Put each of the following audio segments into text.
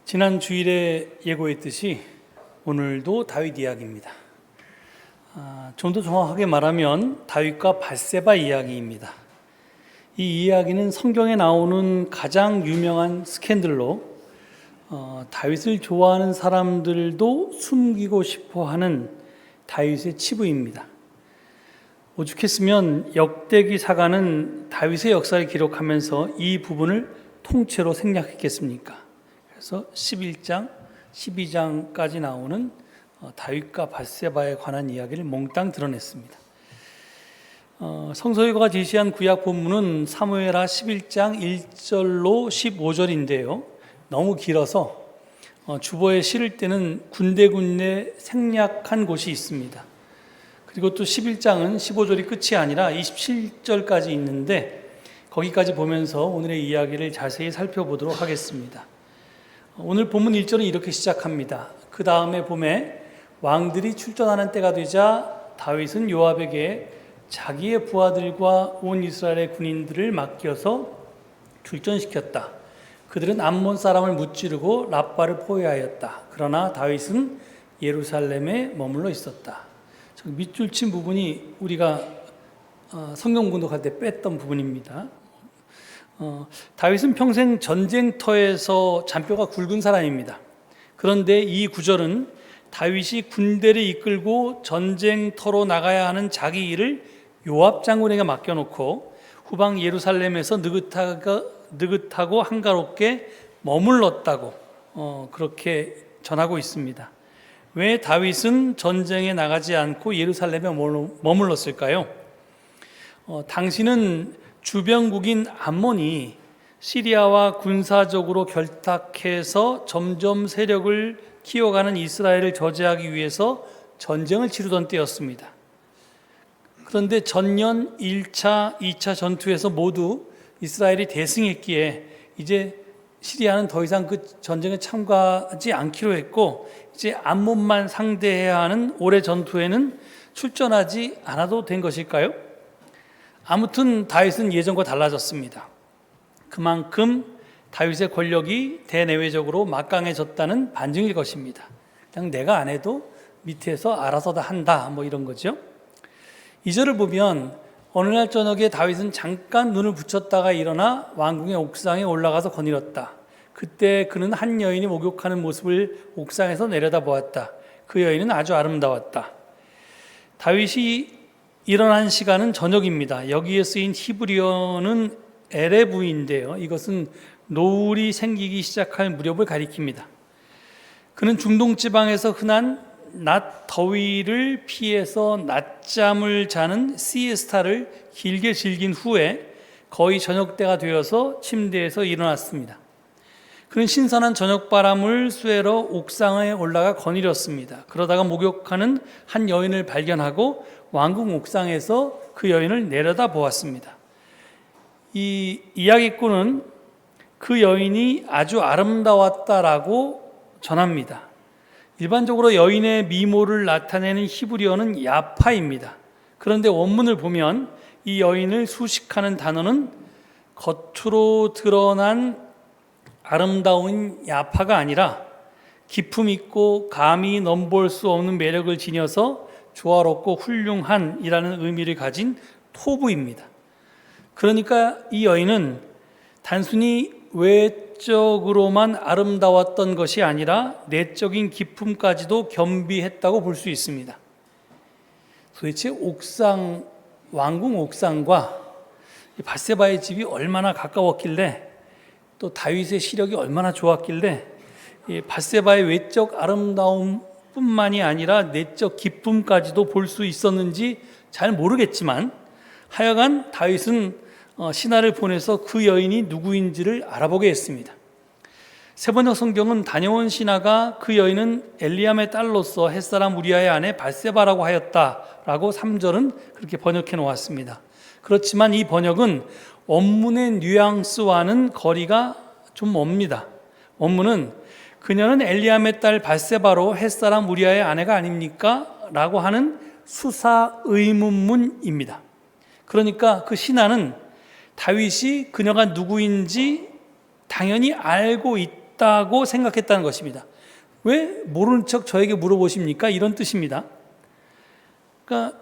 지난 주일에 예고했듯이 오늘도 다윗 이야기입니다. 좀 더 정확하게 말하면 다윗과 밧세바 이야기입니다. 이 이야기는 성경에 나오는 가장 유명한 스캔들로 다윗을 좋아하는 사람들도 숨기고 싶어하는 다윗의 치부입니다. 오죽했으면 역대기사가는 다윗의 역사를 기록하면서 이 부분을 통째로 생략했겠습니까? 그래서 11장, 12장까지 나오는 다윗과 밧세바에 관한 이야기를 몽땅 드러냈습니다. 성서일과가 제시한 구약 본문은 사무엘하 11장 1절로 15절인데요. 너무 길어서 주보에 실을 때는 군데군데 생략한 곳이 있습니다. 그리고 또 11장은 15절이 끝이 아니라 27절까지 있는데 거기까지 보면서 오늘의 이야기를 자세히 살펴보도록 하겠습니다. 오늘 본문 1절은 이렇게 시작합니다. 그 다음에 봄에 왕들이 출전하는 때가 되자 다윗은 요압에게 자기의 부하들과 온 이스라엘의 군인들을 맡겨서 출전시켰다. 그들은 암몬 사람을 무찌르고 랍바를 포위하였다. 그러나 다윗은 예루살렘에 머물러 있었다. 밑줄 친 부분이 우리가 성경 공독할 때 뺐던 부분입니다. 다윗은 평생 전쟁터에서 잔뼈가 굵은 사람입니다. 그런데 이 구절은 다윗이 군대를 이끌고 전쟁터로 나가야 하는 자기 일을 요압 장군에게 맡겨놓고 후방 예루살렘에서 느긋하고 한가롭게 머물렀다고 그렇게 전하고 있습니다. 왜 다윗은 전쟁에 나가지 않고 예루살렘에 머물렀을까요? 당시는 주변국인 암몬이 시리아와 군사적으로 결탁해서 점점 세력을 키워가는 이스라엘을 저지하기 위해서 전쟁을 치르던 때였습니다. 그런데 전년 1차, 2차 전투에서 모두 이스라엘이 대승했기에 이제 시리아는 더 이상 그 전쟁에 참가하지 않기로 했고 이제 암몬만 상대해야 하는 올해 전투에는 출전하지 않아도 된 것일까요? 아무튼 다윗은 예전과 달라졌습니다. 그만큼 다윗의 권력이 대내외적으로 막강해졌다는 반증일 것입니다. 그냥 내가 안 해도 밑에서 알아서 다 한다 이런 거죠. 2절을 보면 어느 날 저녁에 다윗은 잠깐 눈을 붙였다가 일어나 왕궁의 옥상에 올라가서 거닐었다. 그때 그는 한 여인이 목욕하는 모습을 옥상에서 내려다보았다. 그 여인은 아주 아름다웠다. 다윗이 일어난 시간은 저녁입니다. 여기에 쓰인 히브리어는 에레브인데요. 이것은 노을이 생기기 시작할 무렵을 가리킵니다. 그는 중동 지방에서 흔한 낮 더위를 피해서 낮잠을 자는 시에스타를 길게 즐긴 후에 거의 저녁 때가 되어서 침대에서 일어났습니다. 그는 신선한 저녁바람을 쐬러 옥상에 올라가 거닐었습니다. 그러다가 목욕하는 한 여인을 발견하고 왕궁 옥상에서 그 여인을 내려다보았습니다. 이 이야기꾼은 그 여인이 아주 아름다웠다라고 전합니다. 일반적으로 여인의 미모를 나타내는 히브리어는 야파입니다. 그런데 원문을 보면 이 여인을 수식하는 단어는 겉으로 드러난 아름다운 야파가 아니라 기품 있고 감히 넘볼 수 없는 매력을 지녀서 조화롭고 훌륭한 이라는 의미를 가진 토부입니다. 그러니까 이 여인은 단순히 외적으로만 아름다웠던 것이 아니라 내적인 기품까지도 겸비했다고 볼 수 있습니다. 도대체 왕궁 옥상과 밧세바의 집이 얼마나 가까웠길래 또 다윗의 시력이 얼마나 좋았길래 밧세바의 외적 아름다움뿐만이 아니라 내적 기쁨까지도 볼 수 있었는지 잘 모르겠지만 하여간 다윗은 신하를 보내서 그 여인이 누구인지를 알아보게 했습니다. 세번역 성경은 다녀온 신하가 그 여인은 엘리암의 딸로서 햇사람 우리아의 아내 밧세바라고 하였다라고 3절은 그렇게 번역해 놓았습니다. 그렇지만 이 번역은 원문의 뉘앙스와는 거리가 좀 멉니다. 원문은 그녀는 엘리암의 딸 밧세바로 햇사람 우리아의 아내가 아닙니까? 라고 하는 수사 의문문입니다. 그러니까 그 신하는 다윗이 그녀가 누구인지 당연히 알고 있다고 생각했다는 것입니다. 왜 모르는 척 저에게 물어보십니까? 이런 뜻입니다. 그러니까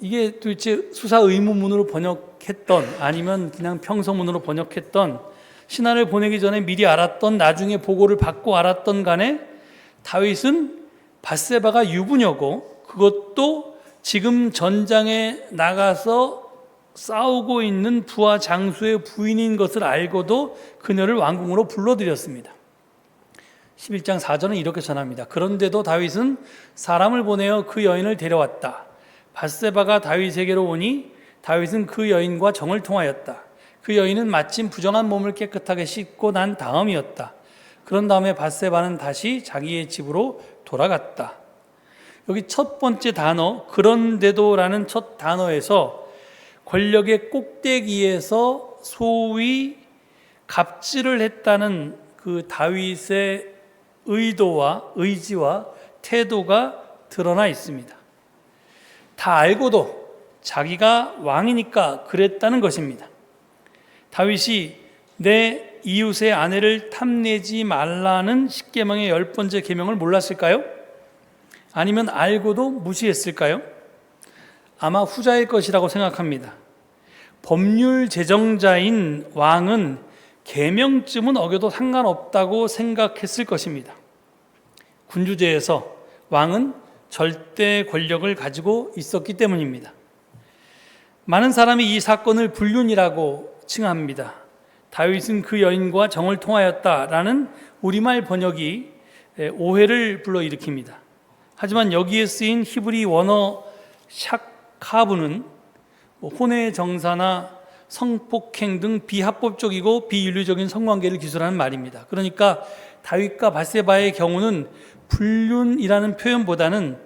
이게 도대체 수사 의문문으로 번역했던 아니면 그냥 평서문으로 번역했던 신하를 보내기 전에 미리 알았던 나중에 보고를 받고 알았던 간에 다윗은 밧세바가 유부녀고 그것도 지금 전장에 나가서 싸우고 있는 부하 장수의 부인인 것을 알고도 그녀를 왕궁으로 불러들였습니다. 11장 4절은 이렇게 전합니다. 그런데도 다윗은 사람을 보내어 그 여인을 데려왔다. 밧세바가 다윗에게로 오니 다윗은 그 여인과 정을 통하였다. 그 여인은 마침 부정한 몸을 깨끗하게 씻고 난 다음이었다. 그런 다음에 밧세바는 다시 자기의 집으로 돌아갔다. 여기 첫 번째 단어 그런데도라는 첫 단어에서 권력의 꼭대기에서 소위 갑질을 했다는 그 다윗의 의도와 의지와 태도가 드러나 있습니다. 다 알고도 자기가 왕이니까 그랬다는 것입니다. 다윗이 내 이웃의 아내를 탐내지 말라는 십계명의 10번째 계명을 몰랐을까요? 아니면 알고도 무시했을까요? 아마 후자일 것이라고 생각합니다. 법률 제정자인 왕은 계명쯤은 어겨도 상관없다고 생각했을 것입니다. 군주제에서 왕은 절대 권력을 가지고 있었기 때문입니다. 많은 사람이 이 사건을 불륜이라고 칭합니다. 다윗은 그 여인과 정을 통하였다라는 우리말 번역이 오해를 불러일으킵니다. 하지만 여기에 쓰인 히브리 원어 샤카브는 혼외 정사나 성폭행 등 비합법적이고 비윤리적인 성관계를 기술하는 말입니다. 그러니까 다윗과 밧세바의 경우는 불륜이라는 표현보다는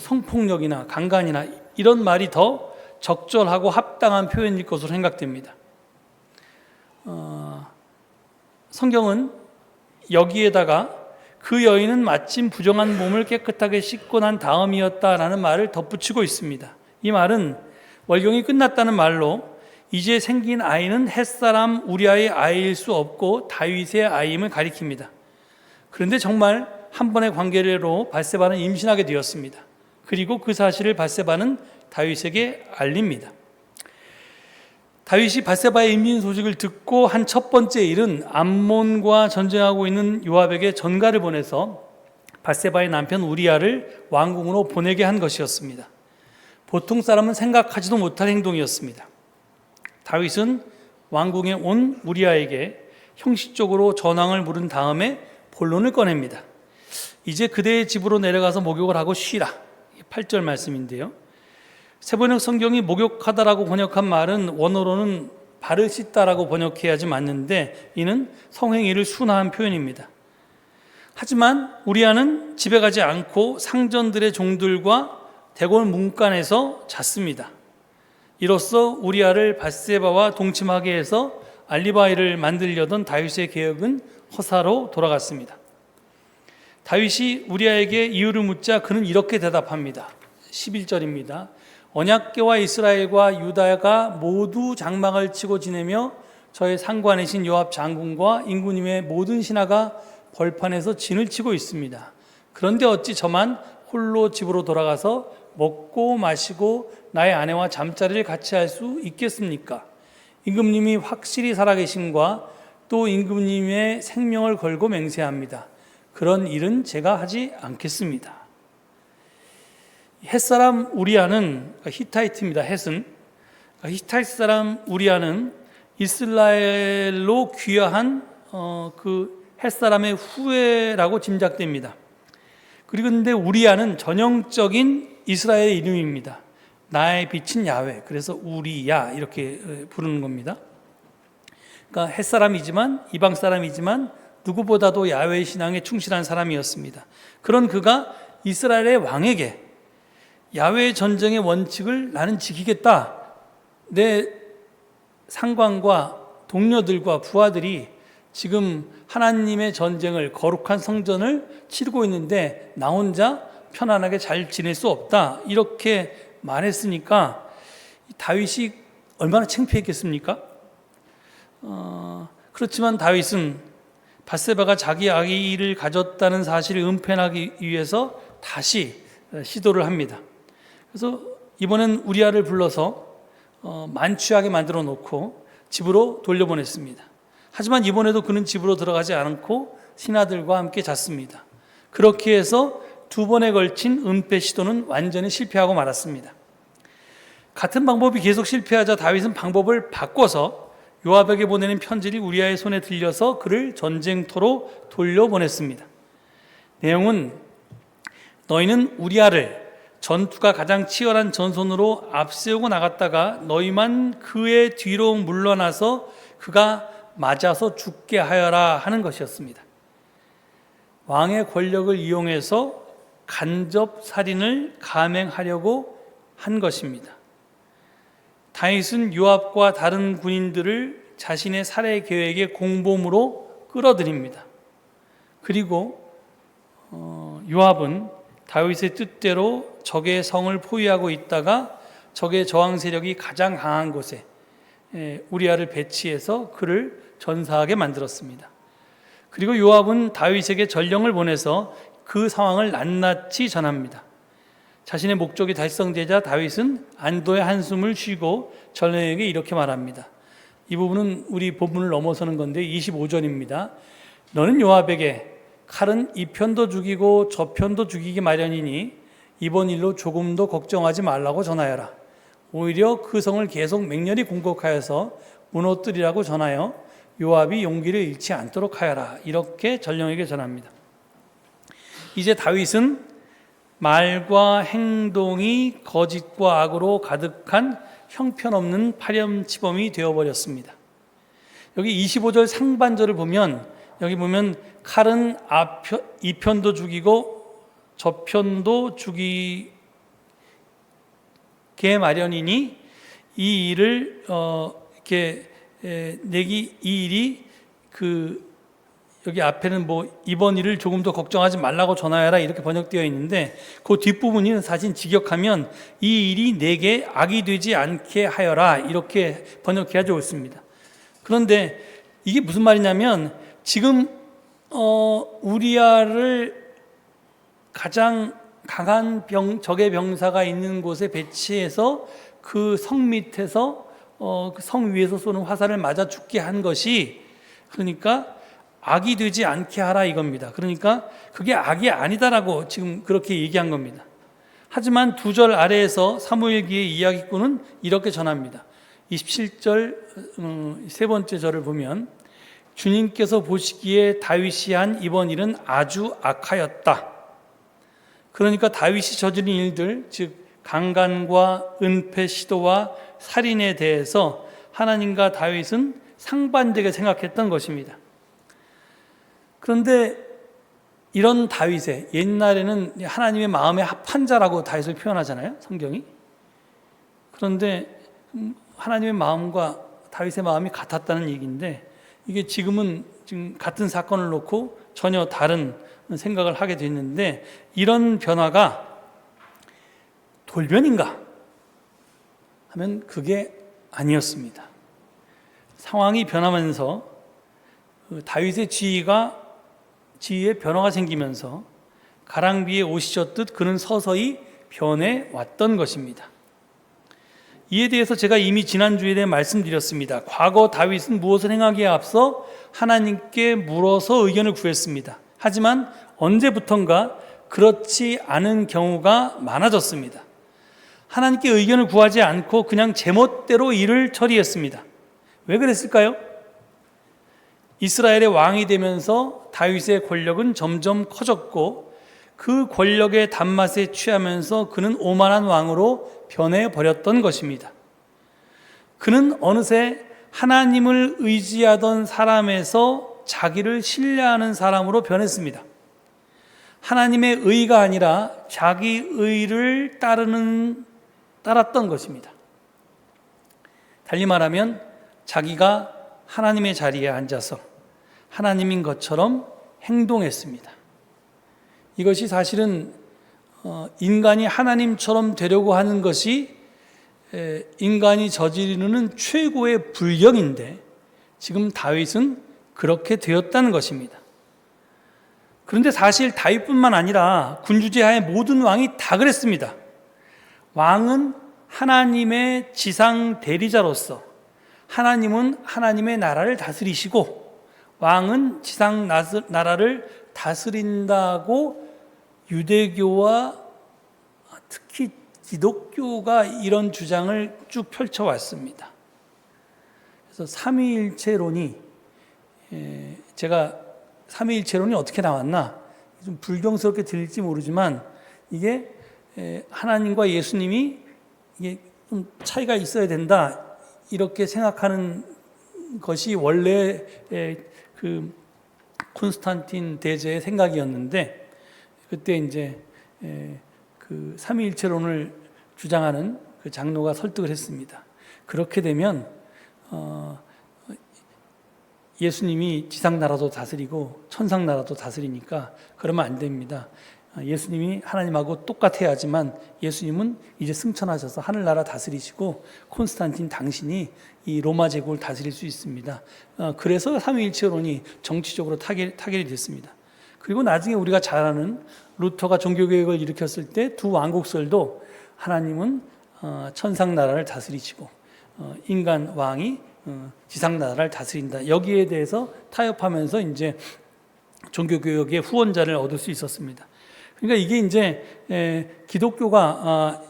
성폭력이나 강간이나 이런 말이 더 적절하고 합당한 표현일 것으로 생각됩니다. 성경은 여기에다가 그 여인은 마침 부정한 몸을 깨끗하게 씻고 난 다음이었다라는 말을 덧붙이고 있습니다. 이 말은 월경이 끝났다는 말로 이제 생긴 아이는 햇사람 우리아의 아이일 수 없고 다윗의 아이임을 가리킵니다. 그런데 정말 한 번의 관계로 밧세바는 임신하게 되었습니다. 그리고 그 사실을 밧세바는 다윗에게 알립니다. 다윗이 밧세바의 임신 소식을 듣고 한 첫 번째 일은 암몬과 전쟁하고 있는 요압에게 전가를 보내서 밧세바의 남편 우리아를 왕궁으로 보내게 한 것이었습니다. 보통 사람은 생각하지도 못할 행동이었습니다. 다윗은 왕궁에 온 우리아에게 형식적으로 전황을 물은 다음에 본론을 꺼냅니다. 이제 그대의 집으로 내려가서 목욕을 하고 쉬라. 8절 말씀인데요. 세번역 성경이 목욕하다라고 번역한 말은 원어로는 발을 씻다라고 번역해야지 맞는데 이는 성행위를 순화한 표현입니다. 하지만 우리아는 집에 가지 않고 상전들의 종들과 대궐 문간에서 잤습니다. 이로써 우리아를 밧세바와 동침하게 해서 알리바이를 만들려던 다윗의 계획은 허사로 돌아갔습니다. 다윗이 우리아에게 이유를 묻자 그는 이렇게 대답합니다. 11절입니다. 언약궤와 이스라엘과 유다가 모두 장막을 치고 지내며 저의 상관이신 요압 장군과 임금님의 모든 신하가 벌판에서 진을 치고 있습니다. 그런데 어찌 저만 홀로 집으로 돌아가서 먹고 마시고 나의 아내와 잠자리를 같이 할 수 있겠습니까? 임금님이 확실히 살아계심과 또 임금님의 생명을 걸고 맹세합니다. 그런 일은 제가 하지 않겠습니다. 햇사람 우리아는 히타이트입니다. 햇은 히타이트 사람 우리아는 이스라엘로 귀화한 그 햇사람의 후예라고 짐작됩니다. 그리고 근데 우리아는 전형적인 이스라엘의 이름입니다. 나의 빛은 야훼. 그래서 우리야 이렇게 부르는 겁니다. 그러니까 햇사람이지만 이방 사람이지만 누구보다도 야훼 신앙에 충실한 사람이었습니다. 그런 그가 이스라엘의 왕에게 야훼 전쟁의 원칙을 나는 지키겠다. 내 상관과 동료들과 부하들이 지금 하나님의 전쟁을 거룩한 성전을 치르고 있는데 나 혼자 편안하게 잘 지낼 수 없다. 이렇게 말했으니까 다윗이 얼마나 창피했겠습니까? 그렇지만 다윗은 밧세바가 자기 아기를 가졌다는 사실을 은폐하기 위해서 다시 시도를 합니다. 그래서 이번엔 우리아를 불러서 만취하게 만들어 놓고 집으로 돌려보냈습니다. 하지만 이번에도 그는 집으로 들어가지 않고 신하들과 함께 잤습니다. 그렇게 해서 두 번에 걸친 은폐 시도는 완전히 실패하고 말았습니다. 같은 방법이 계속 실패하자 다윗은 방법을 바꿔서 요압에게 보내는 편지를 우리아의 손에 들려서 그를 전쟁터로 돌려보냈습니다. 내용은 너희는 우리아를 전투가 가장 치열한 전선으로 앞세우고 나갔다가 너희만 그의 뒤로 물러나서 그가 맞아서 죽게 하여라 하는 것이었습니다. 왕의 권력을 이용해서 간접 살인을 감행하려고 한 것입니다. 다윗은 요압과 다른 군인들을 자신의 살해 계획의 공범으로 끌어들입니다. 그리고 요압은 다윗의 뜻대로 적의 성을 포위하고 있다가 적의 저항 세력이 가장 강한 곳에 우리아를 배치해서 그를 전사하게 만들었습니다. 그리고 요압은 다윗에게 전령을 보내서 그 상황을 낱낱이 전합니다. 자신의 목적이 달성되자 다윗은 안도의 한숨을 쉬고 전령에게 이렇게 말합니다. 이 부분은 우리 본문을 넘어서는 건데 25절입니다. 너는 요압에게 칼은 이 편도 죽이고 저 편도 죽이기 마련이니 이번 일로 조금도 걱정하지 말라고 전하여라. 오히려 그 성을 계속 맹렬히 공격하여서 무너뜨리라고 전하여 요압이 용기를 잃지 않도록 하여라. 이렇게 전령에게 전합니다. 이제 다윗은 말과 행동이 거짓과 악으로 가득한 형편없는 파렴치범이 되어버렸습니다. 여기 25절 상반절을 보면 여기 보면 칼은 이 편도 죽이고 저 편도 죽이게 마련이니 이 일을 이렇게 내기 이 일이 여기 앞에는 이번 일을 조금 더 걱정하지 말라고 전하여라 이렇게 번역되어 있는데 그 뒷부분이 사실 직역하면 이 일이 내게 악이 되지 않게 하여라 이렇게 번역해야 좋습니다. 그런데 이게 무슨 말이냐면 지금 우리아를 가장 강한 적의 병사가 있는 곳에 배치해서 그 성 밑에서 그 성 위에서 쏘는 화살을 맞아 죽게 한 것이 그러니까 악이 되지 않게 하라 이겁니다. 그러니까 그게 악이 아니다라고 지금 그렇게 얘기한 겁니다. 하지만 2절 아래에서 사무엘기의 이야기꾼은 이렇게 전합니다. 27절 세 번째 절을 보면 주님께서 보시기에 다윗이 한 이번 일은 아주 악하였다. 그러니까 다윗이 저지른 일들, 즉 강간과 은폐 시도와 살인에 대해서 하나님과 다윗은 상반되게 생각했던 것입니다. 그런데 이런 다윗의 옛날에는 하나님의 마음에 합한 자라고 다윗을 표현하잖아요, 성경이. 그런데 하나님의 마음과 다윗의 마음이 같았다는 얘기인데 이게 지금 같은 사건을 놓고 전혀 다른 생각을 하게 됐는데 이런 변화가 돌변인가 하면 그게 아니었습니다. 상황이 변하면서 다윗의 지위에 변화가 생기면서 가랑비에 옷이 젖듯 그는 서서히 변해왔던 것입니다. 이에 대해서 제가 이미 지난주에 말씀드렸습니다. 과거 다윗은 무엇을 행하기에 앞서 하나님께 물어서 의견을 구했습니다. 하지만 언제부턴가 그렇지 않은 경우가 많아졌습니다. 하나님께 의견을 구하지 않고 그냥 제멋대로 일을 처리했습니다. 왜 그랬을까요? 이스라엘의 왕이 되면서 다윗의 권력은 점점 커졌고 그 권력의 단맛에 취하면서 그는 오만한 왕으로 변해버렸던 것입니다. 그는 어느새 하나님을 의지하던 사람에서 자기를 신뢰하는 사람으로 변했습니다. 하나님의 의가 아니라 자기 의를 따랐던 것입니다. 달리 말하면 자기가 하나님의 자리에 앉아서 하나님인 것처럼 행동했습니다. 이것이 사실은 인간이 하나님처럼 되려고 하는 것이 인간이 저지르는 최고의 불경인데 지금 다윗은 그렇게 되었다는 것입니다. 그런데 사실 다윗뿐만 아니라 군주제하의 모든 왕이 다 그랬습니다. 왕은 하나님의 지상 대리자로서 하나님은 하나님의 나라를 다스리시고 왕은 지상 나라를 다스린다고 유대교와 특히 기독교가 이런 주장을 쭉 펼쳐왔습니다. 그래서 삼위일체론이 제가 삼위일체론이 어떻게 나왔나 좀 불경스럽게 들릴지 모르지만 이게 하나님과 예수님이 이게 좀 차이가 있어야 된다 이렇게 생각하는 것이 원래 그 콘스탄틴 대제의 생각이었는데 그때 이제 그 삼위일체론을 주장하는 그 장로가 설득을 했습니다. 그렇게 되면 예수님이 지상 나라도 다스리고 천상 나라도 다스리니까 그러면 안 됩니다. 예수님이 하나님하고 똑같아야 하지만 예수님은 이제 승천하셔서 하늘나라 다스리시고 콘스탄틴 당신이 이 로마 제국을 다스릴 수 있습니다. 그래서 삼위일체론이 정치적으로 타결이 됐습니다. 그리고 나중에 우리가 잘 아는 루터가 종교개혁을 일으켰을 때 두 왕국설도 하나님은 천상 나라를 다스리시고 인간 왕이 지상 나라를 다스린다. 여기에 대해서 타협하면서 이제 종교개혁의 후원자를 얻을 수 있었습니다. 그러니까 이게 이제 기독교가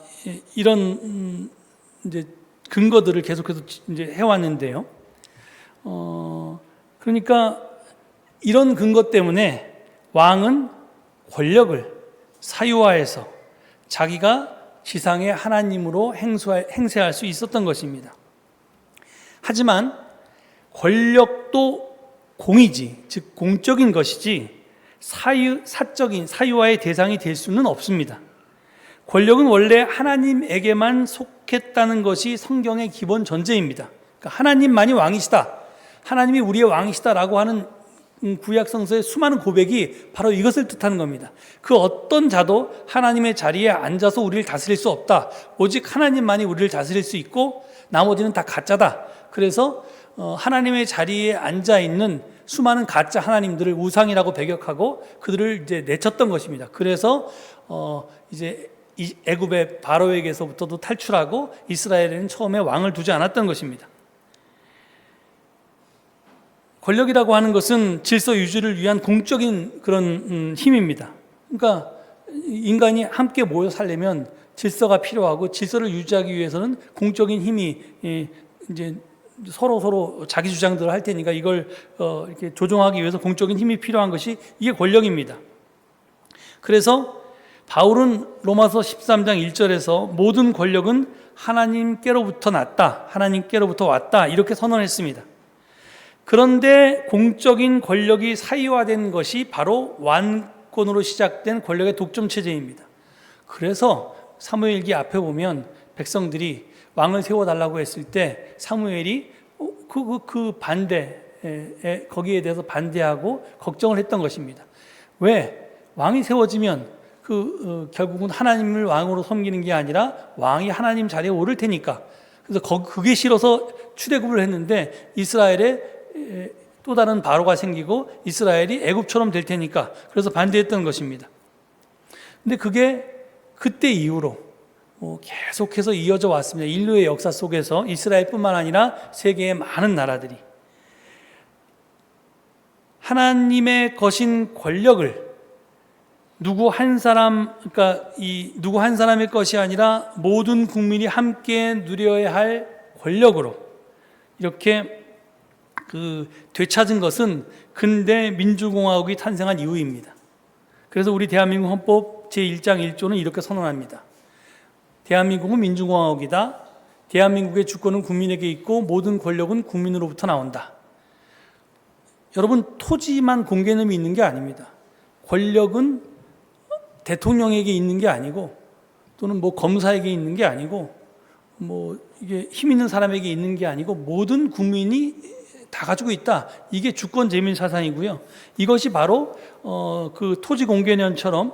이런 이제 근거들을 계속해서 이제 해왔는데요. 그러니까 이런 근거 때문에 왕은 권력을 사유화해서 자기가 지상의 하나님으로 행세할 수 있었던 것입니다. 하지만 권력도 공이지, 즉 공적인 것이지 사적인 사유화의 대상이 될 수는 없습니다. 권력은 원래 하나님에게만 속했다는 것이 성경의 기본 전제입니다. 그러니까 하나님만이 왕이시다, 하나님이 우리의 왕이시다라고 하는 구약 성서의 수많은 고백이 바로 이것을 뜻하는 겁니다. 그 어떤 자도 하나님의 자리에 앉아서 우리를 다스릴 수 없다. 오직 하나님만이 우리를 다스릴 수 있고 나머지는 다 가짜다. 그래서 하나님의 자리에 앉아 있는 수많은 가짜 하나님들을 우상이라고 배격하고 그들을 이제 내쳤던 것입니다. 그래서 이제 애굽의 바로에게서부터도 탈출하고 이스라엘에는 처음에 왕을 두지 않았던 것입니다. 권력이라고 하는 것은 질서 유지를 위한 공적인 그런 힘입니다. 그러니까 인간이 함께 모여 살려면 질서가 필요하고 질서를 유지하기 위해서는 공적인 힘이 이제 서로 자기 주장들을 할 테니까 이걸 이렇게 조종하기 위해서 공적인 힘이 필요한 것이 이게 권력입니다. 그래서 바울은 로마서 13장 1절에서 모든 권력은 하나님께로부터 났다, 하나님께로부터 왔다 이렇게 선언했습니다. 그런데 공적인 권력이 사유화된 것이 바로 왕권으로 시작된 권력의 독점 체제입니다. 그래서 사무엘기 앞에 보면 백성들이 왕을 세워달라고 했을 때 사무엘이 그 반대에 거기에 대해서 반대하고 걱정을 했던 것입니다. 왜? 왕이 세워지면 결국은 하나님을 왕으로 섬기는 게 아니라 왕이 하나님 자리에 오를 테니까. 그래서 그게 싫어서 출애굽을 했는데 이스라엘에 또 다른 바로가 생기고 이스라엘이 애굽처럼 될 테니까 그래서 반대했던 것입니다. 근데 그게 그때 이후로 계속해서 이어져 왔습니다. 인류의 역사 속에서 이스라엘뿐만 아니라 세계의 많은 나라들이 하나님의 거신 권력을 누구 한 사람의 것이 아니라 모든 국민이 함께 누려야 할 권력으로 이렇게 되찾은 것은 근대 민주공화국이 탄생한 이후입니다. 그래서 우리 대한민국 헌법 제1장 1조는 이렇게 선언합니다. 대한민국은 민주공화국이다. 대한민국의 주권은 국민에게 있고 모든 권력은 국민으로부터 나온다. 여러분, 토지만 공개념이 있는 게 아닙니다. 권력은 대통령에게 있는 게 아니고 또는 검사에게 있는 게 아니고 이게 힘 있는 사람에게 있는 게 아니고 모든 국민이 다 가지고 있다. 이게 주권 재민 사상이고요. 이것이 바로 그 토지 공개념처럼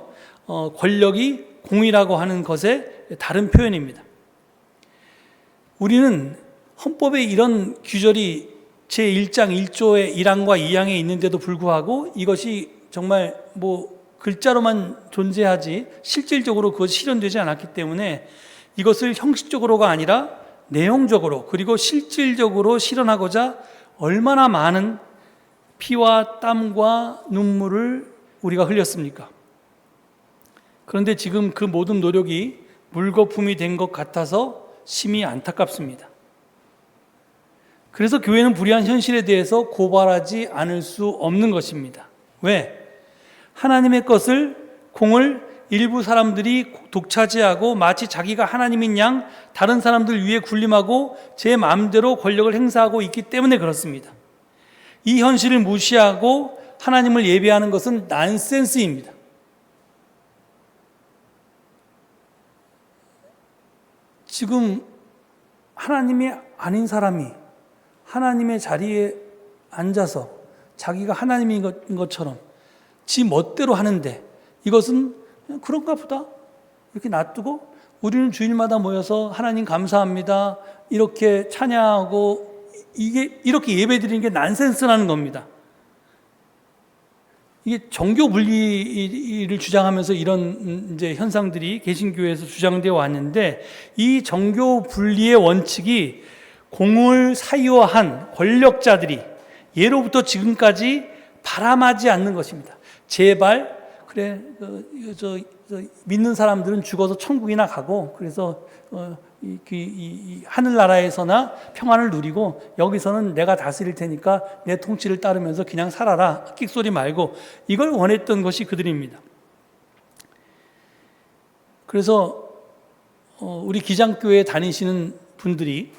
권력이 공이라고 하는 것의 다른 표현입니다. 우리는 헌법에 이런 규절이 제1장 1조의 1항과 2항에 있는데도 불구하고 이것이 정말 글자로만 존재하지 실질적으로 그것이 실현되지 않았기 때문에 이것을 형식적으로가 아니라 내용적으로 그리고 실질적으로 실현하고자 얼마나 많은 피와 땀과 눈물을 우리가 흘렸습니까? 그런데 지금 그 모든 노력이 물거품이 된 것 같아서 심히 안타깝습니다. 그래서 교회는 불의한 현실에 대해서 고발하지 않을 수 없는 것입니다. 왜? 하나님의 공을 일부 사람들이 독차지하고 마치 자기가 하나님인 양 다른 사람들 위에 군림하고 제 마음대로 권력을 행사하고 있기 때문에 그렇습니다. 이 현실을 무시하고 하나님을 예배하는 것은 난센스입니다. 지금 하나님이 아닌 사람이 하나님의 자리에 앉아서 자기가 하나님인 것처럼 지 멋대로 하는데 이것은 그냥 그런가 보다 이렇게 놔두고 우리는 주일마다 모여서 하나님 감사합니다 이렇게 찬양하고 이렇게 예배드리는 게 난센스라는 겁니다. 이게 정교 분리를 주장하면서 이런 이제 현상들이 개신교에서 주장되어 왔는데 이 정교 분리의 원칙이 공을 사유화한 권력자들이 예로부터 지금까지 바람하지 않는 것입니다. 제발 그래 믿는 사람들은 죽어서 천국이나 가고 그래서 이 하늘나라에서나 평안을 누리고 여기서는 내가 다스릴 테니까 내 통치를 따르면서 그냥 살아라 끽소리 말고 이걸 원했던 것이 그들입니다. 그래서 우리 기장교회에 다니시는 분들이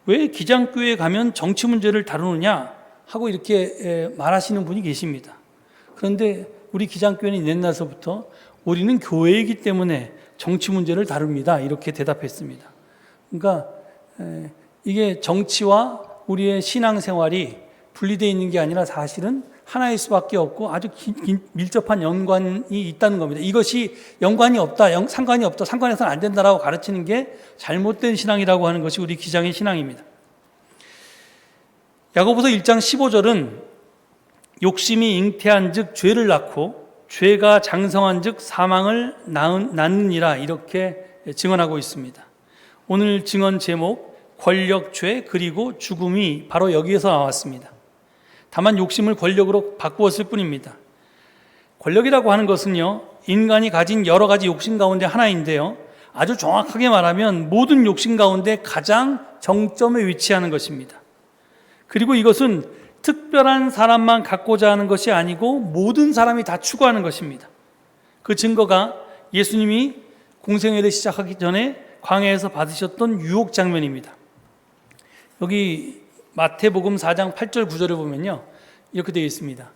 왜 기장교회에 가면 정치 문제를 다루느냐 하고 이렇게 말하시는 분이 계십니다. 그런데 우리 기장교회는 옛날서부터 우리는 교회이기 때문에 정치 문제를 다룹니다. 이렇게 대답했습니다. 그러니까 이게 정치와 우리의 신앙생활이 분리되어 있는 게 아니라 사실은 하나일 수밖에 없고 아주 밀접한 연관이 있다는 겁니다. 이것이 연관이 없다, 상관이 없다, 상관해서는 안 된다라고 가르치는 게 잘못된 신앙이라고 하는 것이 우리 기장의 신앙입니다. 야고보서 1장 15절은 욕심이 잉태한 즉 죄를 낳고 죄가 장성한 즉 사망을 낳느니라 이렇게 증언하고 있습니다. 오늘 증언 제목 권력죄 그리고 죽음이 바로 여기에서 나왔습니다. 다만 욕심을 권력으로 바꾸었을 뿐입니다. 권력이라고 하는 것은요 인간이 가진 여러 가지 욕심 가운데 하나인데요 아주 정확하게 말하면 모든 욕심 가운데 가장 정점에 위치하는 것입니다. 그리고 이것은 특별한 사람만 갖고자 하는 것이 아니고 모든 사람이 다 추구하는 것입니다. 그 증거가 예수님이 공생애를 시작하기 전에 광야에서 받으셨던 유혹 장면입니다. 여기 마태복음 4장 8절 9절을 보면요 이렇게 되어 있습니다.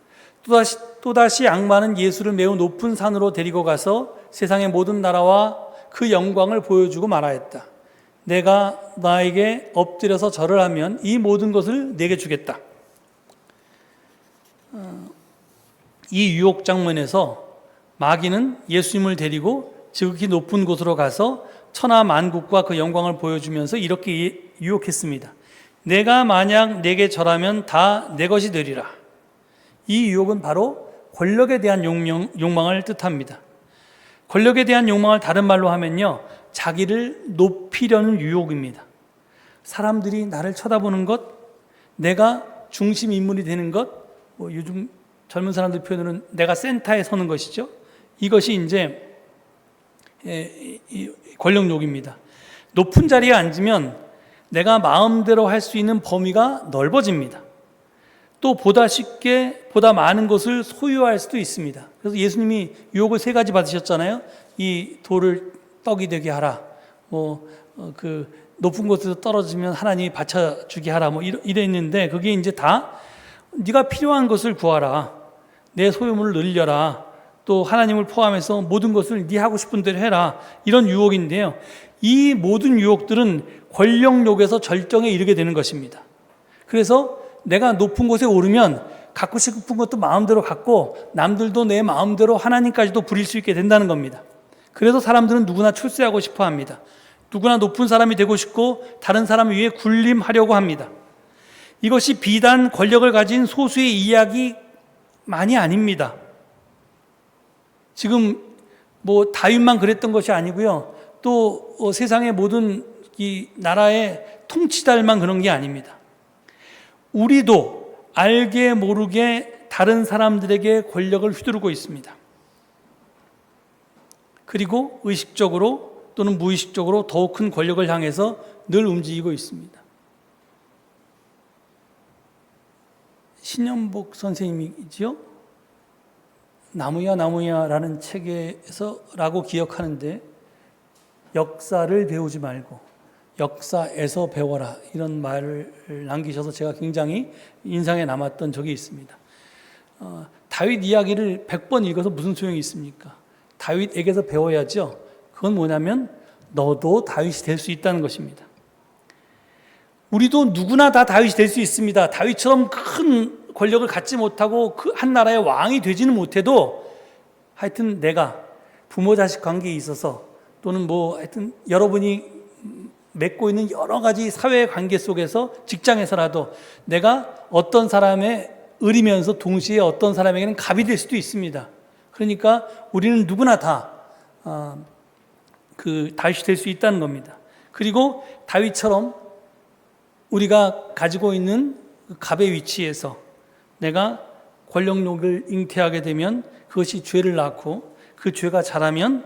또다시 악마는 예수를 매우 높은 산으로 데리고 가서 세상의 모든 나라와 그 영광을 보여주고 말하였다. 내가 나에게 엎드려서 절을 하면 이 모든 것을 내게 주겠다. 이 유혹 장면에서 마귀는 예수님을 데리고 지극히 높은 곳으로 가서 천하 만국과 그 영광을 보여주면서 이렇게 유혹했습니다. 내가 만약 내게 절하면 다 내 것이 되리라. 이 유혹은 바로 권력에 대한 욕망을 뜻합니다. 권력에 대한 욕망을 다른 말로 하면요 자기를 높이려는 유혹입니다. 사람들이 나를 쳐다보는 것, 내가 중심 인물이 되는 것, 요즘 젊은 사람들 표현으로는 내가 센터에 서는 것이죠. 이것이 이제 권력욕입니다. 높은 자리에 앉으면 내가 마음대로 할 수 있는 범위가 넓어집니다. 또 보다 쉽게 보다 많은 것을 소유할 수도 있습니다. 그래서 예수님이 유혹을 3가지 받으셨잖아요. 이 돌을 떡이 되게 하라. 그 높은 곳에서 떨어지면 하나님이 받쳐주게 하라. 이랬는데 그게 이제 다 네가 필요한 것을 구하라. 내 소유물을 늘려라. 또 하나님을 포함해서 모든 것을 네 하고 싶은 대로 해라. 이런 유혹인데요. 이 모든 유혹들은 권력욕에서 절정에 이르게 되는 것입니다. 그래서 내가 높은 곳에 오르면 갖고 싶은 것도 마음대로 갖고 남들도 내 마음대로 하나님까지도 부릴 수 있게 된다는 겁니다. 그래서 사람들은 누구나 출세하고 싶어 합니다. 누구나 높은 사람이 되고 싶고 다른 사람 위에 군림하려고 합니다. 이것이 비단 권력을 가진 소수의 이야기만이 아닙니다. 지금 뭐 다윗만 그랬던 것이 아니고요. 또 세상의 모든 이 나라의 통치자들만 그런 게 아닙니다. 우리도 알게 모르게 다른 사람들에게 권력을 휘두르고 있습니다. 그리고 의식적으로 또는 무의식적으로 더욱 큰 권력을 향해서 늘 움직이고 있습니다. 신연복 선생님이지요? 나무야 나무야라는 책에서라고 기억하는데, 역사를 배우지 말고 역사에서 배워라, 이런 말을 남기셔서 제가 굉장히 인상에 남았던 적이 있습니다. 다윗 이야기를 100번 읽어서 무슨 소용이 있습니까? 다윗에게서 배워야죠. 그건 뭐냐면 너도 다윗이 될 수 있다는 것입니다. 우리도 누구나 다 다윗이 될 수 있습니다. 다윗처럼 큰 권력을 갖지 못하고 그 한 나라의 왕이 되지는 못해도, 하여튼 내가 부모 자식 관계에 있어서 또는 뭐 하여튼 여러분이 맺고 있는 여러 가지 사회 관계 속에서, 직장에서라도 내가 어떤 사람의 을이면서 동시에 어떤 사람에게는 갑이 될 수도 있습니다. 그러니까 우리는 누구나 다 다윗이 될 수 있다는 겁니다. 그리고 다윗처럼 우리가 가지고 있는 갑의 위치에서 내가 권력욕을 잉태하게 되면 그것이 죄를 낳고, 그 죄가 자라면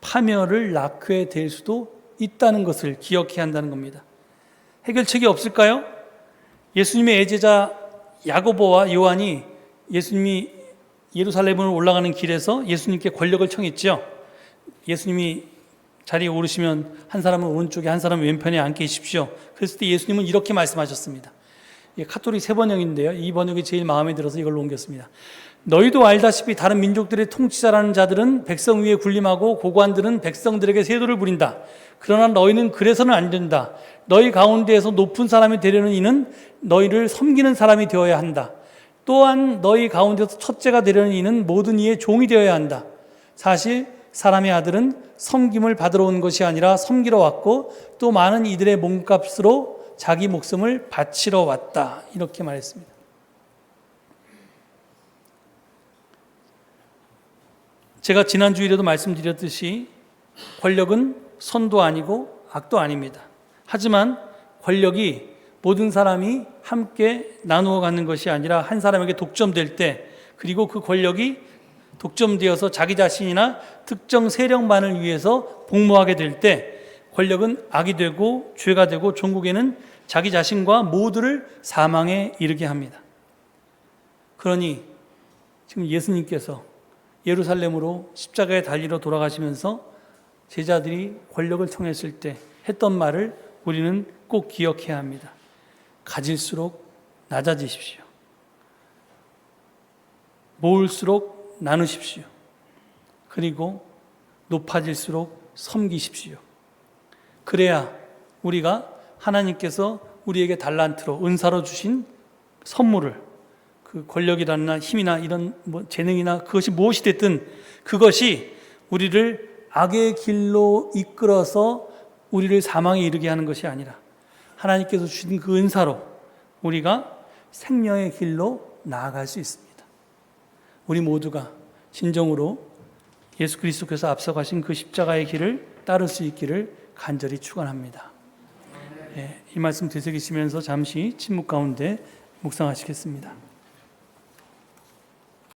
파멸을 낳게 될 수도 있다는 것을 기억해야 한다는 겁니다. 해결책이 없을까요? 예수님의 애제자 야고보와 요한이 예수님이 예루살렘으로 올라가는 길에서 예수님께 권력을 청했죠. 예수님이 자리에 오르시면 한 사람은 오른쪽에 한 사람은 왼편에 앉게 계십시오. 그랬을 때 예수님은 이렇게 말씀하셨습니다. 카톨릭 세 번역인데요, 이 번역이 제일 마음에 들어서 이걸로 옮겼습니다. 너희도 알다시피 다른 민족들의 통치자라는 자들은 백성 위에 군림하고 고관들은 백성들에게 세도를 부린다. 그러나 너희는 그래서는 안 된다. 너희 가운데에서 높은 사람이 되려는 이는 너희를 섬기는 사람이 되어야 한다. 또한 너희 가운데서 첫째가 되려는 이는 모든 이의 종이 되어야 한다. 사실 사람의 아들은 섬김을 받으러 온 것이 아니라 섬기러 왔고, 또 많은 이들의 몸값으로 자기 목숨을 바치러 왔다. 이렇게 말했습니다. 제가 지난 주일에도 말씀드렸듯이 권력은 선도 아니고 악도 아닙니다. 하지만 권력이 모든 사람이 함께 나누어 갖는 것이 아니라 한 사람에게 독점될 때, 그리고 그 권력이 독점되어서 자기 자신이나 특정 세력만을 위해서 복무하게 될 때 권력은 악이 되고 죄가 되고 종국에는 자기 자신과 모두를 사망에 이르게 합니다. 그러니 지금 예수님께서 예루살렘으로 십자가에 달리러 돌아가시면서 제자들이 권력을 청했을 때 했던 말을 우리는 꼭 기억해야 합니다. 가질수록 낮아지십시오. 모을수록 나누십시오. 그리고 높아질수록 섬기십시오. 그래야 우리가 하나님께서 우리에게 달란트로, 은사로 주신 선물을, 그 권력이라나 힘이나 이런 재능이나 그것이 무엇이 됐든 그것이 우리를 악의 길로 이끌어서 우리를 사망에 이르게 하는 것이 아니라 하나님께서 주신 그 은사로 우리가 생명의 길로 나아갈 수 있습니다. 우리 모두가 진정으로 예수 그리스도께서 앞서가신 그 십자가의 길을 따를 수 있기를 간절히 축원합니다. 이 말씀 되새기시면서 잠시 침묵 가운데 묵상하시겠습니다.